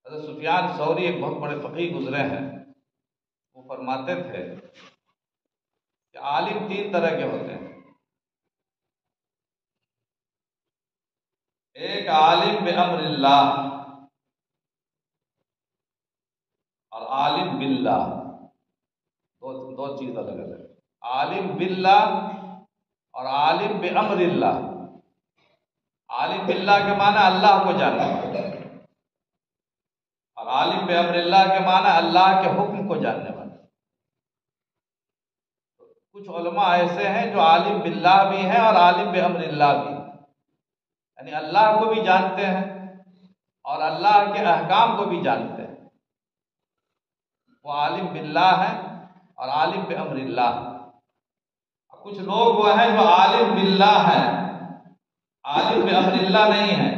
हज़रत सुफियान सौरी एक बहुत बड़े फ़क़ीह गुज़रे हैं। वो फरमाते थे कि आलिम 3 तरह के होते हैं। एक आलिम बिअम्रिल्लाह और आलिम बिल्लाह, दो चीज़ अलग अलग। आलिम बिल्लाह और आलिम बिअम्रिल्लाह। आलिम बिल्लाह के माना अल्लाह को जानना, और आलिम बिअम्रिल्लाह के माना अल्लाह के हुक्म को जानने वाला। कुछ उलमा ऐसे हैं जो आलिम बिल्लाह भी हैं और आलिम बिअम्रिल्लाह भी, यानी अल्लाह को भी जानते हैं और अल्लाह के अहकाम को भी जानते हैं। वो आलिम बिल्लाह है और आलिम बिअम्रिल्लाह। कुछ लोग वो हैं जो आलिम बिल्लाह है, आलिम बिअम्रिल्लाह नहीं है।